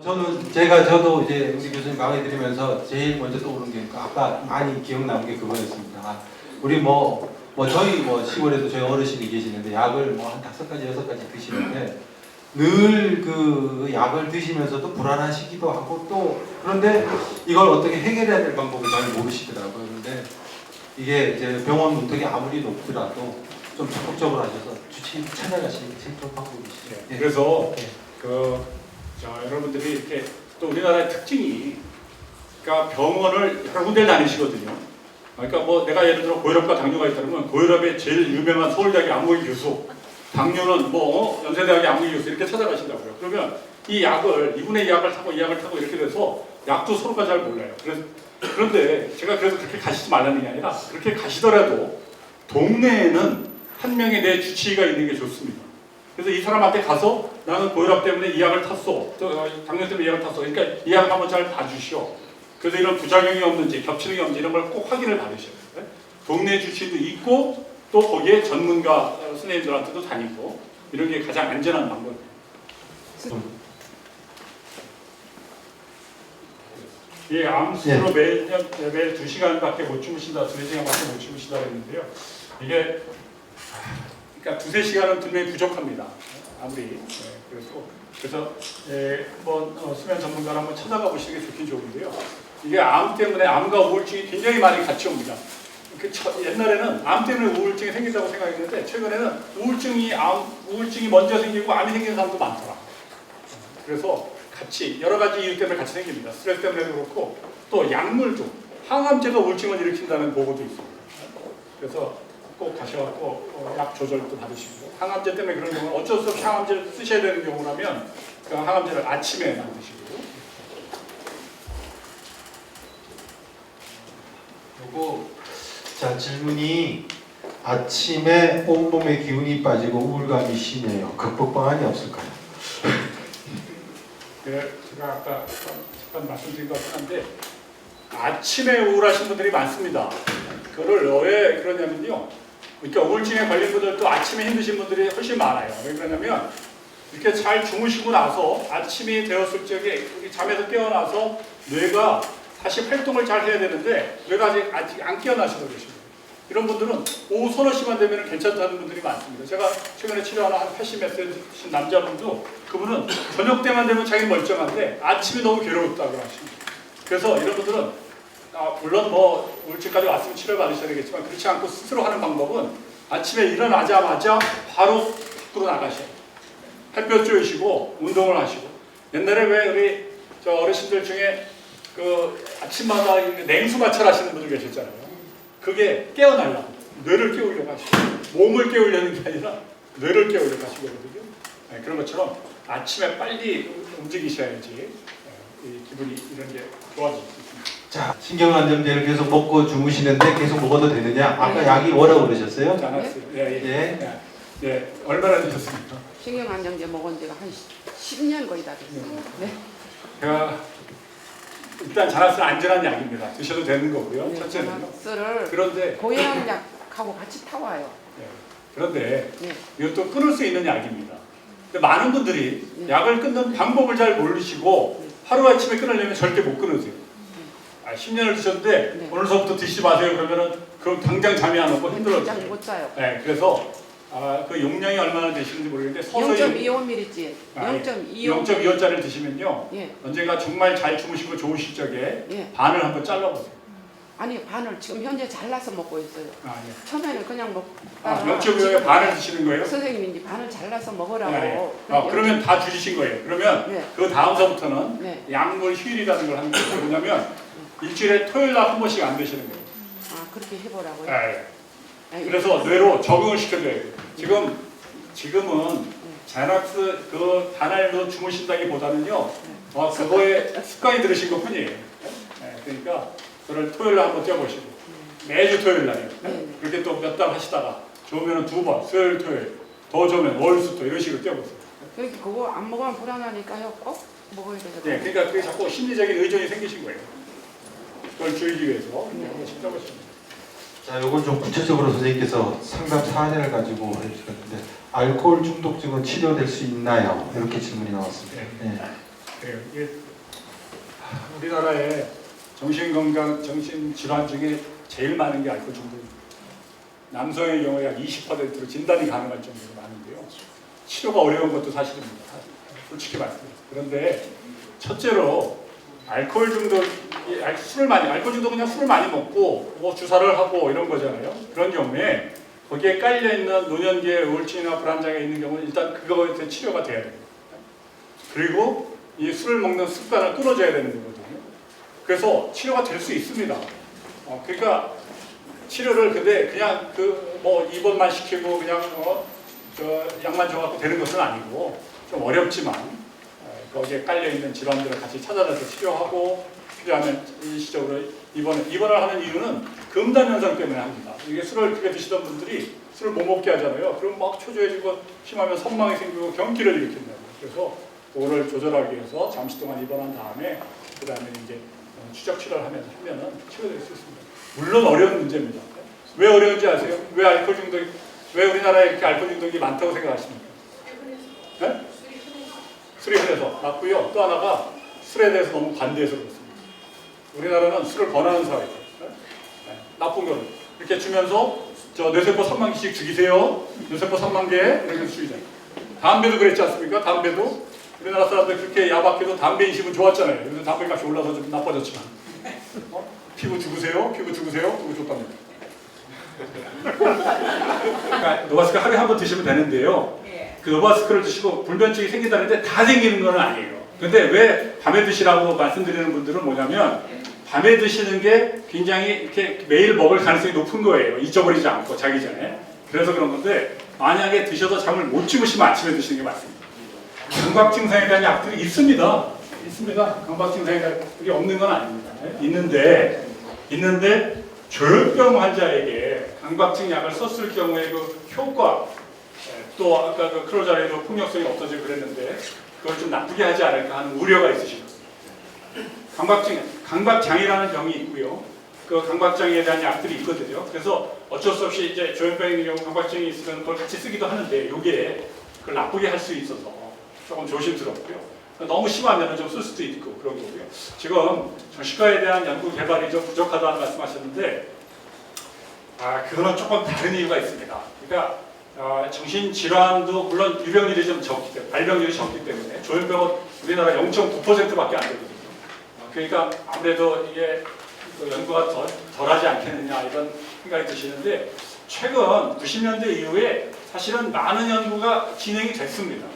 저도 이제 우리 교수님 강의 들으면서 제일 먼저 떠오른 게 아까 많이 기억나는 게 그거였습니다. 우리 저희 10월에도 저희 어르신이 계시는데 약을 한 5가지 6가지 드시는데 늘 그 약을 드시면서도 불안하시기도 하고 또 그런데 이걸 어떻게 해결해야 될 방법을 잘 모르시더라고요. 그런데 이게 이제 병원 문턱이 아무리 높더라도 좀 적극적으로 하셔서 주치의 찾아가시는 게 제일 좋은 방법이시죠. 네, 그래서 여러분들이 이렇게 또 우리나라의 특징이 그러니까 병원을 여러 군데를 다니시거든요. 그러니까 내가 예를 들어 고혈압과 당뇨가 있다면 고혈압의 제일 유명한 서울대학의 안무희 교수, 당뇨는 연세대학의 안무희 교수 이렇게 찾아가신다고요. 그러면 이 약을 이분의 이 약을 타고 이 약을 타고 이렇게 돼서 약도 서로가 잘 몰라요. 그런데 제가 그래서 그렇게 가시지 말라는 게 아니라 그렇게 가시더라도 동네에는 한 명의 내 주치의가 있는 게 좋습니다. 그래서 이 사람한테 가서 나는 고혈압 때문에 이 약을 탔어, 당뇨 때문에 이 약을 탔어. 그러니까 이 약을 한번 잘 봐주시오. 그래서 이런 부작용이 없는지 겹치는 게 없는지 이런 걸 꼭 확인을 받으셔야 돼요. 동네 주치의도 있고 또 거기에 전문가 선생님들한테도 다니고 이런 게 가장 안전한 방법이에요. 이 암수로 매일 2시간밖에 못 주무신다, 3시간밖에 못 주무신다 했는데요. 이게 그러니까 2~3시간은 분명히 부족합니다. 아무리. 그래서 수면 전문가를 한번 찾아가 보시는 게 좋긴 좋은데요. 이게 암 때문에 암과 우울증이 굉장히 많이 같이 옵니다. 옛날에는 암 때문에 우울증이 생긴다고 생각했는데 최근에는 우울증이 먼저 생기고 암이 생기는 사람도 많더라. 그래서 같이 여러 가지 이유 때문에 같이 생깁니다. 스트레스 때문에도 그렇고 또 약물도 항암제가 우울증을 일으킨다는 보고도 있습니다. 그래서 꼭 가셔서 약 조절도 받으시고 항암제 때문에 그런 경우는 어쩔 수 없이 항암제를 쓰셔야 되는 경우라면 그 항암제를 아침에만 드시고. 자, 질문이 아침에 온몸에 기운이 빠지고 우울감이 심해요. 극복 방안이 없을까요? 제가 아까 잠깐 말씀드린 것 같긴 한데 아침에 우울하신 분들이 많습니다. 그거를 왜 그러냐면요. 그러니까 우울증에 걸린 분들도 아침에 힘드신 분들이 훨씬 많아요. 왜 그러냐면 이렇게 잘 주무시고 나서 아침이 되었을 적에 잠에서 깨어나서 뇌가 다시 활동을 잘 해야 되는데 뇌가 아직 안 깨어나셔서 계십니다. 이런 분들은 오후 서너 시간 되면 괜찮다는 분들이 많습니다. 제가 최근에 치료하는 한 80몇 세 되신 남자분도 그분은 저녁 때만 되면 자기 멀쩡한데 아침이 너무 괴로웠다고 하십니다. 그래서 이런 분들은 물론 우울증까지 왔으면 치료를 받으셔야 되겠지만 그렇지 않고 스스로 하는 방법은 아침에 일어나자마자 바로 밖으로 나가셔야 돼요. 햇볕 쬐시고 운동을 하시고 옛날에 왜 우리 어르신들 중에 아침마다 냉수 마찰 하시는 분들 계셨잖아요. 그게 깨어나려고 뇌를 깨우려고 하시고 몸을 깨우려는 게 아니라 뇌를 깨우려고 하시거든요. 그런 것처럼 아침에 빨리 움직이셔야지 이 기분이 이런 게 좋아질 수 있습니다. 자, 신경안정제를 계속 먹고 주무시는데 계속 먹어도 되느냐? 아까 약이 뭐라고 그러셨어요? 않았어요. 네. 얼마나 드셨습니까? 신경안정제 먹은 지가 한 10년 거의 다 됐어요. 네. 일단 자락스는 안전한 약입니다. 드셔도 되는 거고요. 네, 첫째는요. 그런데 고형약하고 같이 타와요. 그런데 네. 이것도 끊을 수 있는 약입니다. 근데 많은 분들이 약을 끊는 방법을 잘 모르시고 하루아침에 끊으려면 절대 못 끊으세요. 10년을 드셨는데 오늘서부터 드시지 마세요. 그럼 당장 잠이 안 오고 힘들어져요. 당장 못 자요. 그래서 그 용량이 얼마나 되시는지 모르겠는데 서서히 0.25ml, 0.25짜리를 드시면요. 언젠가 정말 잘 주무시고 좋으실 적에 반을 한번 잘라보세요. 아니 반을 지금 현재 잘라서 먹고 있어요. 처음에는 그냥 먹다가 0.25에 반을 드시는 거예요? 선생님인지 반을 잘라서 먹으라고. 그러면 다 줄이신 거예요. 그러면 그 다음서부터는 약물 휴일이라는 걸 하는 거예요. 왜냐면 일주일에 토요일 날 한 번씩 안 드시는 거예요. 그렇게 해보라고요? 그래서 뇌로 적응을 시켜줘야 돼요. 지금은 자락스 단알로 주무신다기보다는요. 그거에 습관이 들으신 것 뿐이에요. 그러니까 그걸 토요일 날 한번 떼어보시고 매주 토요일 날이요. 그렇게 또 몇 달 하시다가 좋으면 2번, 수요일, 토요일, 더 좋으면 월, 수, 토 이런 식으로 떼어보세요. 그러니까 그거 안 먹으면 불안하니까요. 꼭 먹어야 되거든요. 그러니까 그게 자꾸 심리적인 의존이 생기신 거예요. 그걸 줄이기 위해서 한번 떼어보십니다. 자, 요건 좀 구체적으로 선생님께서 상담 사례를 가지고 해주셨는데 알코올 중독증은 치료될 수 있나요? 이렇게 질문이 나왔습니다. 그래요. 이게 우리나라에 정신건강, 정신질환 중에 제일 많은 게 알코올 중독입니다. 남성의 경우에 한 20%로 진단이 가능할 정도로 많은데요. 치료가 어려운 것도 사실입니다. 솔직히 말씀드립니다. 그런데 첫째로 알코올 중독, 알코올 중독은 그냥 술을 많이 먹고 뭐 주사를 하고 이런 거잖아요. 그런 경우에 거기에 깔려있는 노년기의 우울증이나 불안장애 있는 경우는 일단 그거에 대한 치료가 돼야 됩니다. 그리고 이 술을 먹는 습관을 끊어줘야 되는 거거든요. 그래서 치료가 될 수 있습니다. 그러니까 치료를 근데 그냥 뭐 입원만 시키고 그냥 약만 줘갖고 되는 것은 아니고 좀 어렵지만 거기에 깔려있는 질환들을 같이 찾아내서 치료하고 필요하면 일시적으로 입원을 하는 이유는 금단 현상 때문에 합니다. 이게 술을 크게 드시던 분들이 술을 못 먹게 하잖아요. 그럼 막 초조해지고 심하면 선망이 생기고 경기를 일으킨다고. 그래서 그거를 조절하기 위해서 잠시 동안 입원한 다음에 그 다음에 이제 추적 치료를 하면은 치료될 수 있습니다. 물론 어려운 문제입니다. 왜 어려운지 아세요? 왜 우리나라에 이렇게 알코올 중독이 많다고 생각하십니까? 네? 술이 흔해서 맞고요. 또 하나가 술에 대해서 너무 관대해서 그렇습니다. 우리나라는 술을 권하는 사회예요. 네? 나쁜 거는 이렇게 주면서 뇌세포 3만 개씩 죽이세요. 뇌세포 3만 개 이렇게 죽이잖아요. 담배도 그랬지 않습니까? 담배도 우리나라 사람들 그렇게 야박해도 담배 인식은 좋았잖아요. 요즘 담배 값이 올라서 좀 나빠졌지만 피부 죽으세요. 피부 좋답니다. 그러니까 노바스크 하루에 한 번 드시면 되는데요. 그 노바스크를 드시고 불면증이 생긴다는데 다 생기는 건 아니에요. 근데 왜 밤에 드시라고 말씀드리는 분들은 뭐냐면 밤에 드시는 게 굉장히 이렇게 매일 먹을 가능성이 높은 거예요. 잊어버리지 않고 자기 전에. 그래서 그런 건데 만약에 드셔도 잠을 못 주무시면 아침에 드시는 게 맞습니다. 강박 증상에 대한 약들이 있습니다. 강박 증상에 대한 약들이 없는 건 아닙니다. 있는데 조현병 환자에게 강박증 약을 썼을 경우에 그 효과 또 아까 그 크로자레도 폭력성이 없어지고 그랬는데 그걸 좀 나쁘게 하지 않을까 하는 우려가 있으십니다. 강박장애라는 병이 있고요. 그 강박장애에 대한 약들이 있거든요. 그래서 어쩔 수 없이 이제 조현병의 경우 강박증이 있으면 그걸 같이 쓰기도 하는데 이게 그걸 나쁘게 할 수 있어서 조금 조심스럽고요. 너무 심하면 좀 쓸 수도 있고 그런 거고요. 지금 정신과에 대한 연구 개발이 좀 부족하다는 말씀하셨는데 그거는 조금 다른 이유가 있습니다. 그러니까 정신질환도 물론 유병률이 좀 적기 때문에 발병률이 적기 때문에 조현병은 우리나라 0.9%밖에 안 되거든요. 그러니까 아무래도 이게 연구가 덜하지 않겠느냐 이런 생각이 드시는데 최근 90년대 이후에 사실은 많은 연구가 진행이 됐습니다.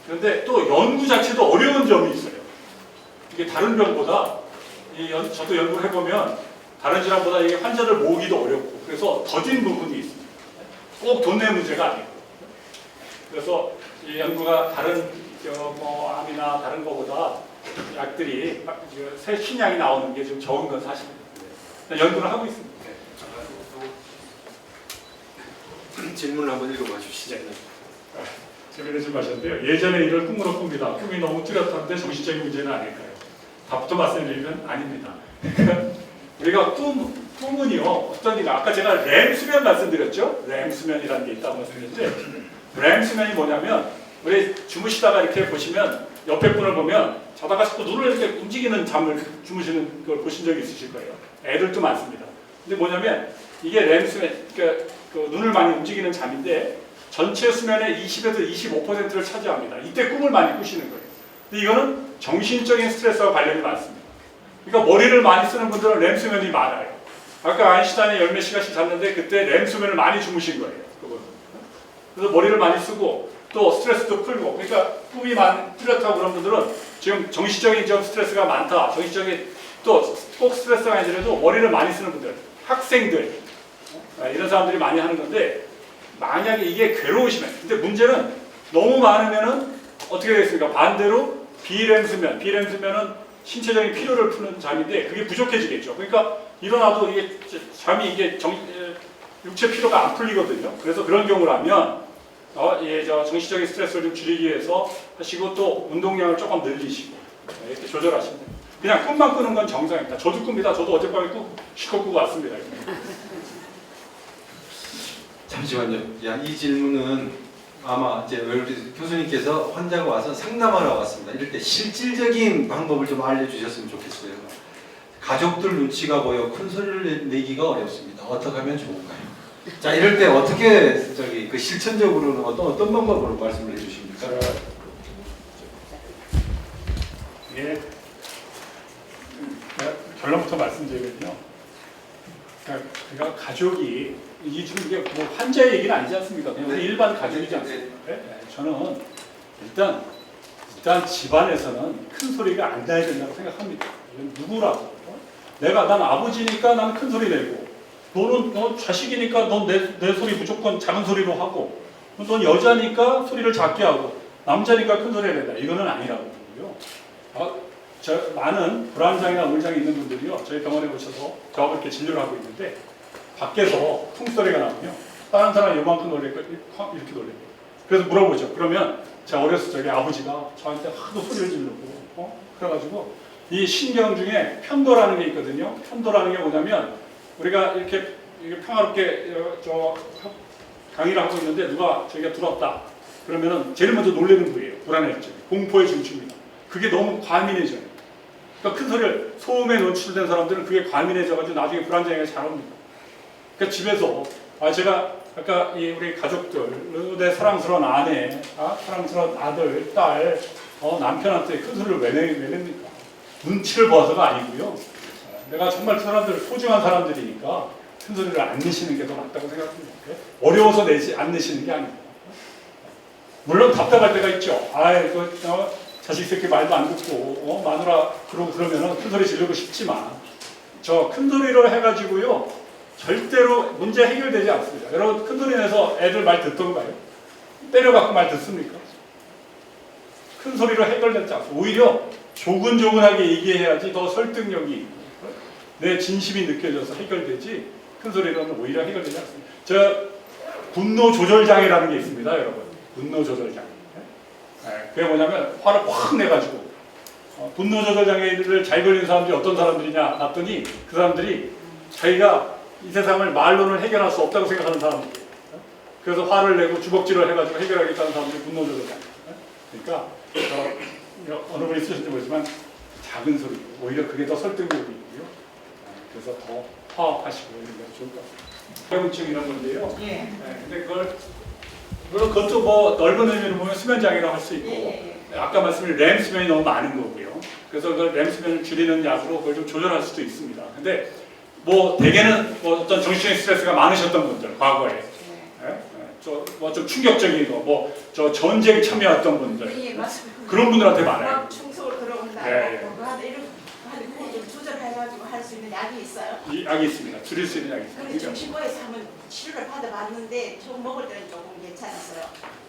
그런데 또 연구 자체도 어려운 점이 있어요. 이게 다른 병보다 저도 연구를 해보면 다른 질환보다 이게 환자를 모으기도 어렵고 그래서 더딘 부분이 있습니다. 꼭 돈 내 문제가 아니고 그래서 이 연구가 다른 암이나 다른 거보다 약들이 새 신약이 나오는 게 좀 적은 건 사실입니다. 연구를 하고 있습니다. 질문을 한번 읽어봐 주시죠. 재미를 좀 하셨는데요. 예전에 이를 꿈으로 꿉니다. 꿈이 너무 뚜렷한데 정신적인 문제는 아닐까요? 답부터 말씀드리면 아닙니다. 우리가 꿈은요 어떤 일 아까 제가 렘 수면 말씀드렸죠? 렘 수면이라는 게 있다고 말씀드렸는데 렘 수면이 뭐냐면 우리 주무시다가 이렇게 보시면 옆에 분을 보면 자다가 자꾸 눈을 이렇게 움직이는 잠을 주무시는 걸 보신 적이 있으실 거예요. 애들도 많습니다. 근데 뭐냐면 이게 렘 수면, 그러니까 그 눈을 많이 움직이는 잠인데 전체 수면의 20에서 25%를 차지합니다. 이때 꿈을 많이 꾸시는 거예요. 근데 이거는 정신적인 스트레스와 관련이 많습니다. 그러니까 머리를 많이 쓰는 분들은 렘 수면이 많아요. 아까 아인슈타인이 10몇 시간씩 잤는데 그때 렘 수면을 많이 주무신 거예요. 그래서 머리를 많이 쓰고 또 스트레스도 풀고 그러니까 꿈이 뚜렷하고 그런 분들은 지금 정신적인 좀 스트레스가 많다. 정신적인 또 꼭 스트레스가 아니더라도 머리를 많이 쓰는 분들, 학생들 이런 사람들이 많이 하는 건데 만약에 이게 괴로우시면 근데 문제는 너무 많으면은 어떻게 되겠습니까? 반대로 비렘 수면은 신체적인 피로를 푸는 잠인데 그게 부족해지겠죠. 그러니까 일어나도 이게 잠이 육체 피로가 안 풀리거든요. 그래서 그런 경우라면 정신적인 스트레스를 좀 줄이기 위해서 하시고 또 운동량을 조금 늘리시고 이렇게 조절하시면 돼요. 그냥 꿈만 꾸는 건 정상입니다. 저도 꿉니다. 저도 어젯밤에 실컷 꾸고 왔습니다. 잠시만요. 이 질문은 아마 이제 우리 교수님께서 환자가 와서 상담하러 왔습니다. 이럴 때 실질적인 방법을 좀 알려주셨으면 좋겠어요. 가족들 눈치가 보여 큰 소리를 내기가 어렵습니다. 어떻게 하면 좋을까요? 자, 이럴 때 어떻게 그 실천적으로는 어떤 방법으로 말씀을 해주십니까? 예. 결론부터 말씀드리면요. 그러니까 가족이 이게 지금 이게 뭐 환자의 얘기는 아니지 않습니까? 그냥 우리 일반 가족이지 않습니까? 네? 저는 일단 집안에서는 큰 소리가 안 나야 된다고 생각합니다. 이건 누구라고? 난 아버지니까 난 큰 소리 내고, 너 자식이니까 넌 내 소리 무조건 작은 소리로 하고, 넌 여자니까 소리를 작게 하고, 남자니까 큰 소리 내야 된다. 이거는 아니라고 보고요. 많은 불안장애나 우울장애 있는 분들이요, 저희 병원에 오셔서 저하고 이렇게 진료를 하고 있는데, 밖에서 풍소리가 나오면 다른 사람이 요만큼 놀래니까 이렇게 놀래요. 그래서 물어보죠. 그러면 제가 어렸을 적에 아버지가 저한테 하도 소리를 지르고, 그래가지고 이 신경 중에 편도라는 게 있거든요. 편도라는 게 뭐냐면 우리가 이렇게 평화롭게 강의를 하고 있는데 누가 저기가 들어왔다. 그러면은 제일 먼저 놀라는 부위예요. 불안해지죠. 공포의 중추입니다. 그게 너무 과민해져요. 그러니까 큰 소리를 소음에 노출된 사람들은 그게 과민해져가지고 나중에 불안장애가 잘 옵니다. 그러니까 집에서 제가 아까 우리 가족들, 내 사랑스러운 아내, 사랑스러운 아들, 딸, 남편한테 큰 소리를 왜 냅니까? 눈치를 봐서가 아니고요. 내가 정말 그 사람들 소중한 사람들이니까 큰 소리를 안 내시는 게 더 낫다고 생각합니다. 어려워서 안 내시는 게 아니고. 물론 답답할 때가 있죠. 자식 새끼 말도 안 듣고 마누라 그러면은 큰 소리 지르고 싶지만 저 큰 소리로 해가지고요 절대로 문제 해결되지 않습니다. 여러분 큰 소리 내서 애들 말 듣던가요? 때려갖고 말 듣습니까? 큰 소리로 해결되지 않습니다. 오히려 조근조근하게 얘기해야지 더 설득력이 있고 내 진심이 느껴져서 해결되지 큰 소리로는 오히려 해결되지 않습니다. 분노 조절 장애라는 게 있습니다, 여러분. 분노 조절 장애. 그게 뭐냐면 화를 확 내가지고 분노 조절 장애를 잘 걸린 사람들이 어떤 사람들이냐 봤더니 그 사람들이 자기가 이 세상을 말로는 해결할 수 없다고 생각하는 사람들이에요. 그래서 화를 내고 주먹질을 해가지고 해결하겠다는 사람들이 분노 조절 장애. 그러니까 어느 분이 쓰셨는지 모르지만 작은 소리 오히려 그게 더 설득력이 있고요. 그래서 더 화합하시고 이런 게 좋을 것 같습니다. 배우증 이런 건데요. 근데 그것도 뭐 넓은 의미로 보면 수면장애라고 할 수 있고 아까 말씀드린 렘 수면이 너무 많은 거고요. 그래서 그 렘 수면을 줄이는 약으로 그걸 좀 조절할 수도 있습니다. 근데 뭐 대개는 어떤 정신적인 스트레스가 많으셨던 분들 과거에 좀 충격적인 거, 저 전쟁 참여했던 분들 그런 분들한테 많아요. 충속을 들어온다. 이런 조절해가지고 할 수 있는 약이 있어요? 이 약이 있습니다. 줄일 수 있는 약이 있습니다. 그런데 정신과에서 한번 치료를 받아봤는데 조금 먹을 때는 조금 괜찮았어요.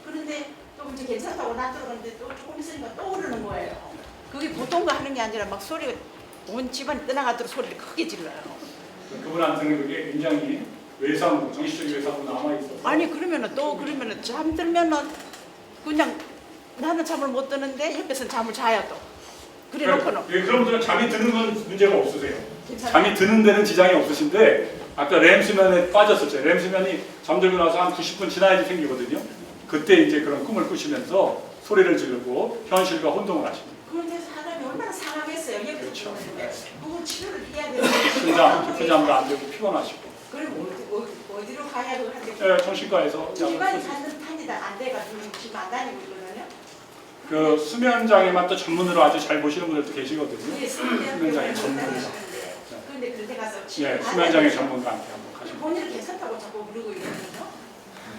그런데 좀 이제 괜찮다고 놔두는데 또 조금 있으니까 또 오르는 거예요. 그게 보통 거 하는 게 아니라 막 소리가 온 집안이 떠나가도록 소리를 크게 질러요. 그분한테는 그게 굉장히 외상후, 정신적인 외상후 남아있어서 아니 그러면은 잠들면은 그냥 나는 잠을 못 드는데 옆에서는 잠을 자요 또. 그래 놓고는. 그런 분들은 잠이 드는 건 문제가 없으세요. 괜찮아요. 잠이 드는 데는 지장이 없으신데 아까 렘 수면에 빠졌었죠. 렘 수면이 잠들고 나서 한 90분 지나야지 생기거든요. 그때 이제 그런 꿈을 꾸시면서 소리를 지르고 현실과 혼동을 하십니다. 그런데 사람이 얼마나 상하겠어요. 옆에서 그렇죠. 보는데 그걸 치료를 해야 되는데 깊은 잠도 안 되고 피곤하시고. 그럼 어디로 가야 하는데 정신과에서 집안이 다니다 안 돼가지고 지금 안 다니고 있거든요. 그 수면 장애만 또 전문으로 아주 잘 보시는 분들도 계시거든요. 예, 수면 장애 전문가. 그런데 그런데 가서 수면 장애 전문가한테 한번 가시면. 본인은 괜찮다고 자꾸 그러고 있거든요.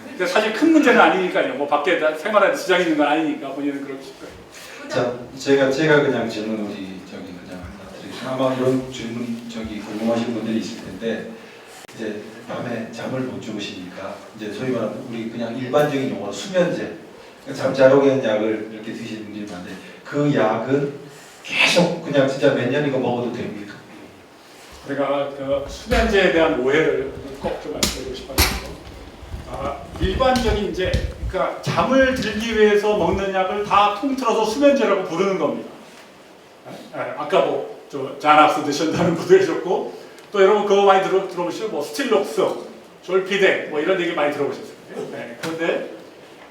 근데 사실 큰 문제는 아니니까요. 뭐 밖에 생활에 지장이 있는 건 아니니까 본인은 그러실 거예요. 자, 제가 그냥 질문 그냥 하나 드리겠습니다. 아마 이런 질문 궁금하신 분들이 있을 텐데 이제 밤에 잠을 못 주무시니까 이제 소위 말하는 우리 그냥 일반적인 용어로 수면제, 잠 잘 오게 하는 약을 이렇게 드시는 분들이 많은데 그 약은 계속 그냥 진짜 몇 년 이거 먹어도 됩니까? 제가 그 수면제에 대한 오해를 꼭 좀 말씀드리고 싶어요. 일반적인 그러니까 잠을 들기 위해서 먹는 약을 다 통틀어서 수면제라고 부르는 겁니다. 아까 자납스 드신다는 분도 계셨고 또 여러분 그거 많이 들어보시죠? 스틸록스, 졸피뎀 이런 얘기 많이 들어보셨어요. 그런데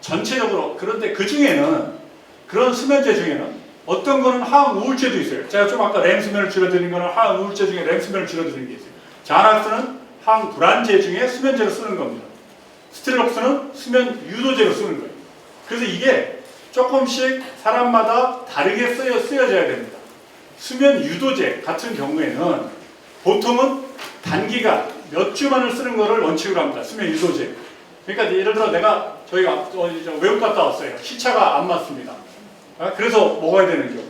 전체적으로. 그런데 그 중에는 그런 수면제 중에는 어떤 거는 항 우울제도 있어요. 제가 좀 아까 램 수면을 줄여드린 거는 항 우울제 중에 램 수면을 줄여드린 게 있어요. 자낙스는 항 불안제 중에 수면제로 쓰는 겁니다. 스틸록스는 수면 유도제로 쓰는 거예요. 그래서 이게 조금씩 사람마다 다르게 쓰여져야 됩니다. 수면 유도제 같은 경우에는 보통은 단기간 몇 주만을 쓰는 거를 원칙으로 합니다. 수면 유도제. 그러니까 예를 들어 저희가 외국 갔다 왔어요. 시차가 안 맞습니다. 그래서 먹어야 되는 경우.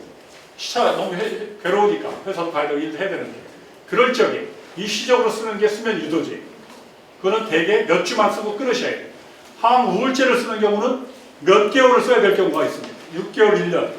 시차가 너무 괴로우니까 회사도 가야 되고 일도 해야 되는데 그럴 적에 일시적으로 쓰는 게 수면 유도제. 그거는 대개 몇 주만 쓰고 끊으셔야 돼요. 항 우울제를 쓰는 경우는 몇 개월을 써야 될 경우가 있습니다. 6개월, 1년.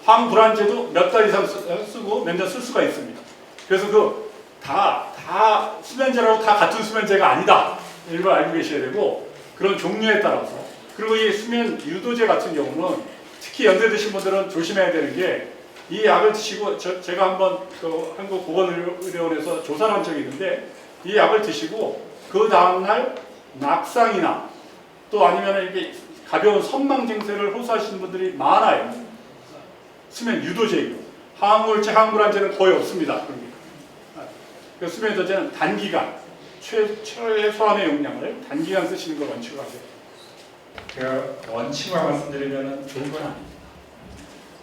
항 불안제도 몇 달 이상 쓰고 몇 년 쓸 수가 있습니다. 그래서 다 수면제라고 다 같은 수면제가 아니다. 이걸 알고 계셔야 되고 그런 종류에 따라서 그리고 이 수면 유도제 같은 경우는 특히 연세 드신 분들은 조심해야 되는 게 이 약을 드시고 제가 한번 그 한국보건의료원에서 조사를 한 적이 있는데 이 약을 드시고 그 다음날 낙상이나 또 아니면 이렇게 가벼운 선망 증세를 호소하시는 분들이 많아요. 수면 유도제이고 항우울제, 항불안제는 거의 없습니다. 그러니까 수면 유도제는 단기간 최소한의 용량을 단기간 쓰시는 걸 원칙으로 하세요. 제가 원칙만 말씀드리면 좋은 건 아닙니다.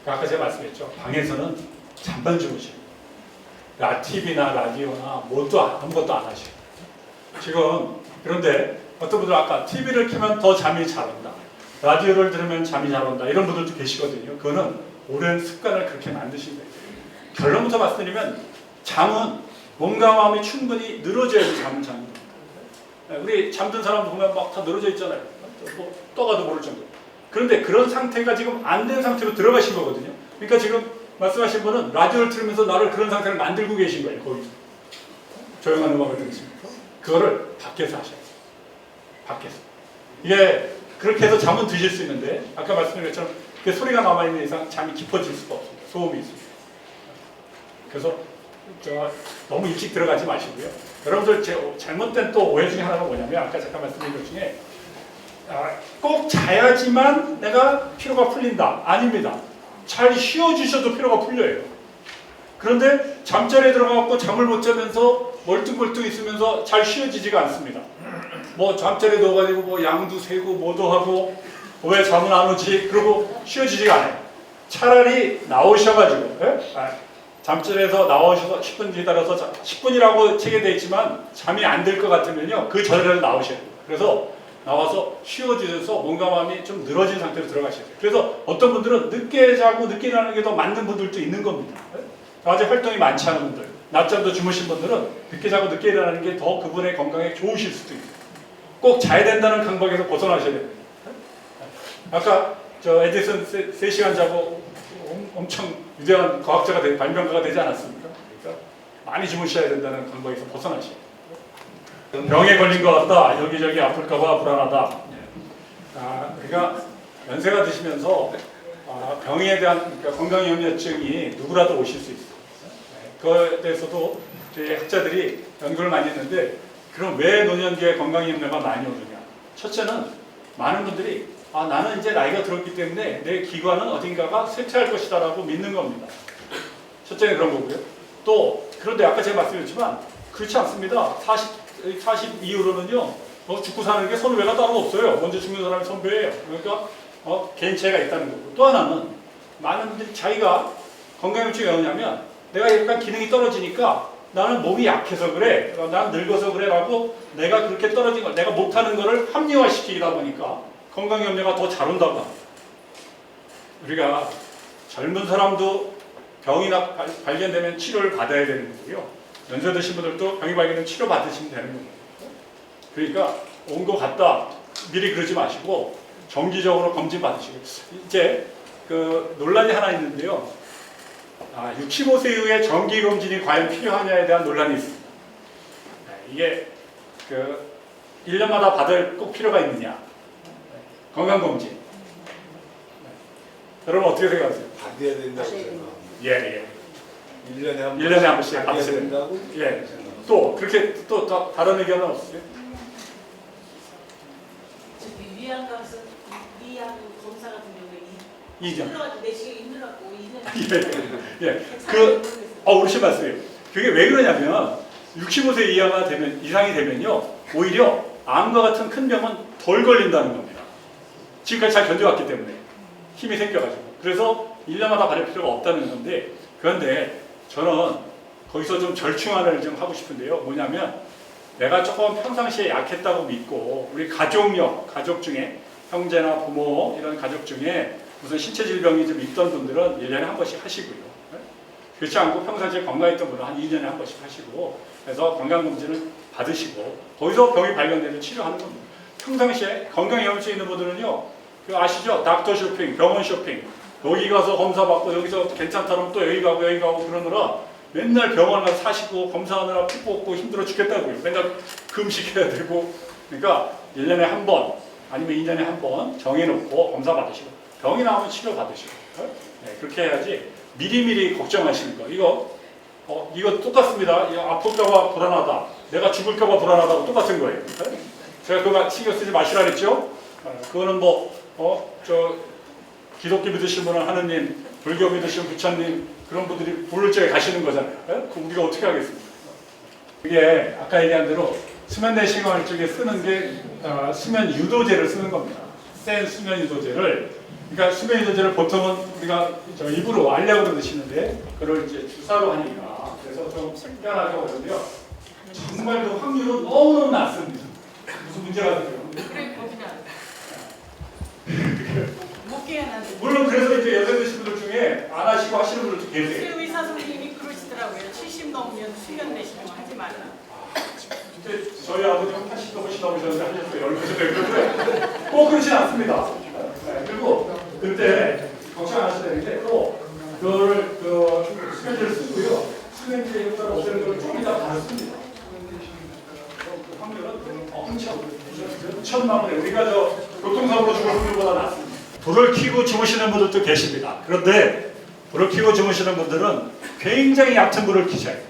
아까 제가 말씀했죠. 방에서는 잠만 주무셔요. TV나 라디오나 뭐도 아무것도 안 하셔요. 지금 그런데 어떤 분들 아까 TV를 켜면 더 잠이 잘 온다. 라디오를 들으면 잠이 잘 온다. 이런 분들도 계시거든요. 그거는 오랜 습관을 그렇게 만드신 거예요. 결론부터 말씀드리면 잠은 몸과 마음이 충분히 늘어져야지 잠을 자는 겁니다. 우리 잠든 사람 보면 막 다 늘어져 있잖아요. 뭐 떠가도 모를 정도. 그런데 그런 상태가 지금 안 된 상태로 들어가신 거거든요. 그러니까 지금 말씀하신 분은 라디오를 들으면서 나를 그런 상태를 만들고 계신 거예요. 거기서. 조용한 음악을 들으시면서. 그거를 밖에서 하셔야 돼요. 밖에서. 이게 그렇게 해서 잠은 드실 수 있는데 아까 말씀드린 것처럼 소리가 남아있는 이상 잠이 깊어질 수가 없습니다. 소음이 있습니다. 그래서 너무 일찍 들어가지 마시고요. 여러분들 잘못된 또 오해 중에 하나가 뭐냐면 아까 잠깐 말씀드린 것 중에 꼭 자야지만 내가 피로가 풀린다. 아닙니다. 잘 쉬어주셔도 피로가 풀려요. 그런데 잠자리에 들어가고 잠을 못 자면서 멀뚱멀뚱 있으면서 잘 쉬어지지가 않습니다. 뭐 잠자리에 넣어가지고 뭐 양도 세고 뭐도 하고 왜 잠은 안 오지? 그러고 쉬어지지가 않아요. 차라리 나오셔가지고 잠자리에서 나오셔서 10분 기다려서 10분이라고 책에 되어 있지만 잠이 안 들 것 같으면요 그 전에라도 나오셔야 돼요. 그래서 나와서 쉬어지셔서 몸과 마음이 좀 늘어진 상태로 들어가셔야 돼요. 그래서 어떤 분들은 늦게 자고 늦게 일어나는 게 더 맞는 분들도 있는 겁니다. 아직 활동이 많지 않은 분들, 낮잠도 주무신 분들은 늦게 자고 늦게 일어나는 게 더 그분의 건강에 좋으실 수도 있어요. 꼭 자야 된다는 강박에서 벗어나셔야 됩니다. 아까 에디슨 3시간 자고 엄청 위대한 과학자가 발명가가 되지 않았습니까? 그러니까 많이 주무셔야 된다는 강박에서 벗어나셔야 돼요. 병에 걸린 것 같다. 여기저기 아플까봐 불안하다. 그러니까 연세가 드시면서 병에 대한 그러니까 건강염려증이 누구라도 오실 수 있어요. 그거에 대해서도 저희 학자들이 연구를 많이 했는데 그럼 왜 노년기에 건강염려가 많이 오느냐. 첫째는 많은 분들이 나는 이제 나이가 들었기 때문에 내 기관은 어딘가가 쇠퇴할 것이다 라고 믿는 겁니다. 첫째는 그런 거고요. 또 그런데 아까 제가 말씀드렸지만 그렇지 않습니다. 40 이후로는요 죽고 사는 게 선후배가 따로 없어요. 먼저 죽는 사람이 선배예요. 그러니까 개인 차이가 있다는 거고. 또 하나는 많은 분들이 자기가 건강염증이 왜 오냐면 내가 약간 기능이 떨어지니까 나는 몸이 약해서 그래, 난 늙어서 그래 라고 내가 그렇게 떨어진 걸 내가 못하는 거를 합리화시키다 보니까 건강염려가 더 잘 온다고 합니다. 우리가 젊은 사람도 병이 발견되면 치료를 받아야 되는 거고요. 연세 드신 분들도 병이 발견되면 치료 받으시면 되는 겁니다. 그러니까 온 거 갔다 미리 그러지 마시고 정기적으로 검진 받으시고. 이제 그 논란이 하나 있는데요. 65세 이후에 정기 검진이 과연 필요하냐에 대한 논란이 있습니다. 이게 그 1년마다 받을 꼭 필요가 있느냐. 건강검진. 여러분 어떻게 생각하세요? 받아야 된다고 생각합니다. 예. 1년에 한 번씩 받아야 된다고? 예. 또 그렇게 또 다른 의견은 없으세요? 저기 위안감에서 이 2년. 힘들어가지고 내시경이 힘들었고 2년. 예. 어르신 말씀이에요. 그게 왜 그러냐면 65세 이상이 되면요 오히려 암과 같은 큰 병은 덜 걸린다는 겁니다. 지금까지 잘 견뎌왔기 때문에 힘이 생겨가지고 그래서 1년마다 받을 필요가 없다는 건데 그런데 저는 거기서 좀 절충안을 좀 하고 싶은데요. 뭐냐면 내가 조금 평상시에 약했다고 믿고 우리 가족 중에 형제나 부모 이런 가족 중에 무슨 신체 질병이 좀 있던 분들은 1년에 한 번씩 하시고요. 그렇지 않고 평상시에 건강했던 분은 한 2년에 한 번씩 하시고 그래서 건강검진을 받으시고 거기서 병이 발견되면 치료하는 겁니다. 평상시에 건강염증 있는 분들은요 그 아시죠? 닥터 쇼핑, 병원 쇼핑 여기 가서 검사받고 여기서 괜찮다면 또 여기 가고 그러느라 맨날 병원 가서 사시고 검사하느라 피 뽑고 힘들어 죽겠다고요. 맨날 금식해야 되고 그러니까 1년에 한 번 아니면 2년에 한 번 정해놓고 검사 받으시고 병이 나오면 치료 받으시고 네, 그렇게 해야지 미리미리 걱정하시는 거 이거 똑같습니다. 이거 아플까봐 불안하다 내가 죽을까봐 불안하다고 똑같은 거예요. 네? 제가 그거 신경 쓰지 마시라 그랬죠? 그거는 저 기독교 믿으신 분은 하느님 불교 믿으신 부처님 그런 분들이 부를 적에 가시는 거잖아요. 네? 그럼 우리가 어떻게 하겠습니까? 이게 아까 얘기한 대로 수면 내시경할 적에 쓰는 게 수면 유도제를 쓰는 겁니다. 센 수면 유도제를 그러니까 수면 유도제를 보통은 우리가 저 입으로 알약으로 드시는데 그걸 이제 주사로 하니까 그래서 좀 특별하게 오는데요. 정말 그 확률은 너무너무 낮습니다. 무슨 문제가 되죠? 그래 못 깨어나는데. 물론 그래서 이제 연세 드신 분들 중에 안 하시고 하시는 분들도 계세요. 의사 선생님이 그러시더라고요. 70 넘으면 수면 내시경 하지 말라. 그때 저희 아버지는 80도 훨씬 넘으셨는데 하셨어요. 얼마 전에 그런데 꼭 그러진 않습니다. 네, 그리고 그때 걱정 안 하셔야 되는데 또 그거를 수면제를 쓰고요. 수면제 효과를 없애는 걸 좀 이따 다뤘습니다. 그 확률은 엄청 천만분의 우리가 저 교통사고로 죽을 확률보다 낮습니다. 불을 켜고 주무시는 분들도 계십니다. 그런데 불을 켜고 주무시는 분들은 굉장히 얕은 불을 켜셔야 돼요.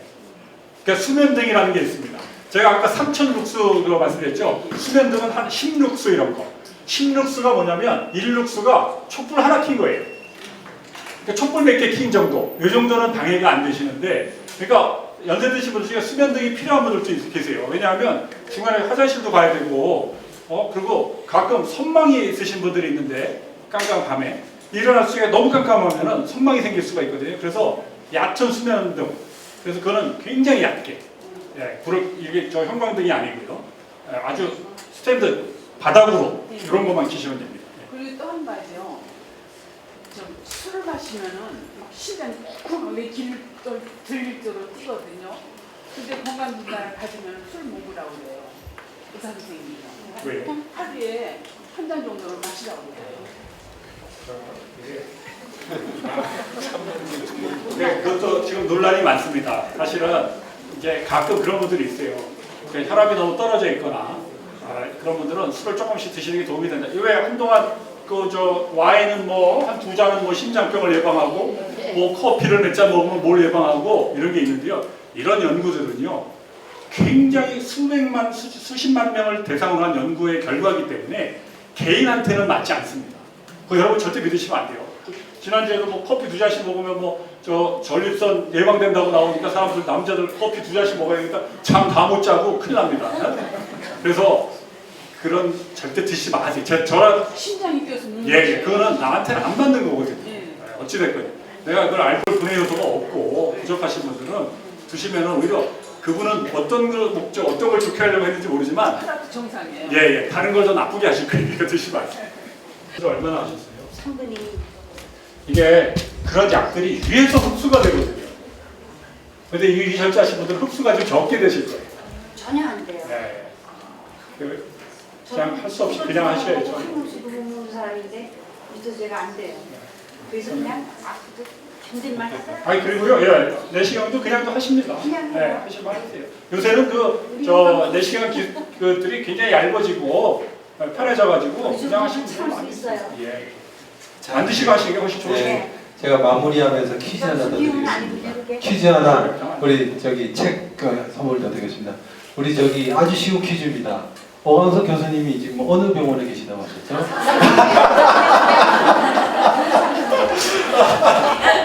그러니까 수면등이라는 게 있습니다. 제가 아까 3000룩스로 말씀드렸죠. 수면등은 한 10룩스 이런 거. 10룩스가 뭐냐면 1룩스가 촛불 하나 킨 거예요. 그러니까 촛불 몇 개 킨 정도. 이 정도는 방해가 안 되시는데 그러니까 연세 드신 분들 중에 수면등이 필요한 분들도 계세요. 왜냐하면 중간에 화장실도 가야 되고 그리고 가끔 선망이 있으신 분들이 있는데 깜깜밤에 일어날 수가 너무 깜깜하면 선망이 생길 수가 있거든요. 그래서 얕은 수면등. 그래서 그거는 굉장히 얕게. 이게 저 형광등이 아니고요. 아주 스탠드 바닥으로 이런 것만 키시면 됩니다. 그리고 또 한 가지요. 술을 마시면은 막 심장이 쿵 들릴 정도로 뛰거든요. 근데 건강진단을 받으면 술 먹으라고 그래요. 의사 선생님이요. 왜요? 하루에 한 잔 정도를 마시라고 그래요. 네, 그것도 지금 논란이 많습니다. 사실은 이제 가끔 그런 분들이 있어요. 혈압이 너무 떨어져 있거나 그런 분들은 술을 조금씩 드시는 게 도움이 된다. 왜 한동안 와인은 한 2잔은 심장병을 예방하고 커피를 몇 잔 먹으면 뭘 예방하고 이런 게 있는데요. 이런 연구들은요. 굉장히 수십만 명을 대상으로 한 연구의 결과이기 때문에 개인한테는 맞지 않습니다. 그거 여러분 절대 믿으시면 안 돼요. 지난주에도 커피 2잔씩 먹으면 전립선 예방된다고 나오니까 사람들 남자들 커피 2잔씩 먹어야 되니까 잠 다 못 자고 큰일 납니다. 그래서 그런 절대 드시지 마세요. 저랑 심장이 뛰어서 먹는 그거는 나한테는 안 맞는 거거든요. 어찌됐거든요. 내가 그걸 알코올 분해 요소가 없고 부족하신 분들은 드시면 오히려 그분은 어떤 목적, 어떤 걸 좋게 하려고 했는지 모르지만 하나도 정상이에요. 다른 걸 더 나쁘게 하실 거니까 드시지 마세요. 그래서 얼마나 하셨어요? 3분이 이게 그런 약들이 위에서 흡수가 되거든요. 근데 이 절제하신 분들은 흡수가 좀 적게 되실 거예요. 전혀 안 돼요. 네. 그냥 할 수 없이 그냥 하셔야죠. 한국식으로 먹는 사람인데 유도제가 안 돼요. 그래서 그냥 견딜만 하더라고요. 그리고요, 내시경도 그냥도 하십니다. 하시면 하세요. 요새는 내시경 그들이 굉장히 얇아지고 편해져가지고 그냥 하시면 참을 수 있어요. 안 드시고 하시는 게 훨씬 좋으세요. 제가 마무리하면서 퀴즈 하나 더 드리겠습니다. 퀴즈 하나 우리 책 선물도 드리겠습니다. 우리 아주 쉬운 퀴즈입니다. 오광석 교수님이 지금 어느 병원에 계시다고 하셨죠?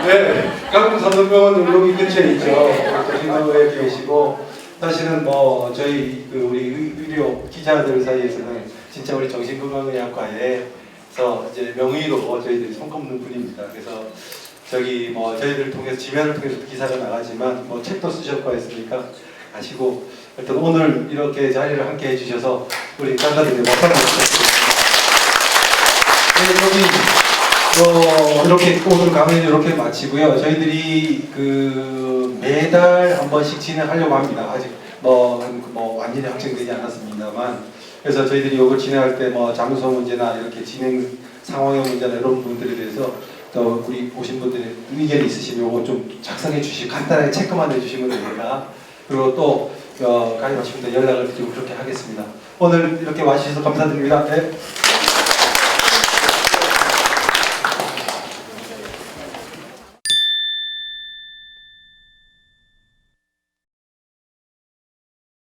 네, 강북산업병원 여기 근처에 있죠. 도심도에 계시고 사실은 뭐 저희 그 우리 의료 기자들 사이에서는 진짜 우리 정신건강의학과에서 이제 명의로 저희들이 손꼽는 분입니다. 그래서 저기 뭐 저희들을 통해서 지면을 통해서 기사가 나가지만 뭐 책도 쓰셨고 했으니까 아시고 일단 오늘 이렇게 자리를 함께 해주셔서 우리 감사드립니다. 박수 한번 부탁드립니다. 여기 이렇게 오늘 강의를 이렇게 마치고요. 저희들이 그 매달 한 번씩 진행하려고 합니다. 아직 뭐 완전히 확정되지 않았습니다만, 그래서 저희들이 이걸 진행할 때 뭐 장소 문제나 이렇게 진행 상황의 문제나 이런 부분들에 대해서 또 우리 오신 분들의 의견이 있으시면 이거 좀 작성해 주시고 간단하게 체크만 해주시면 됩니다. 그리고 또 가져가시면 연락을 드리고 그렇게 하겠습니다. 오늘 이렇게 와주셔서 감사드립니다. 네.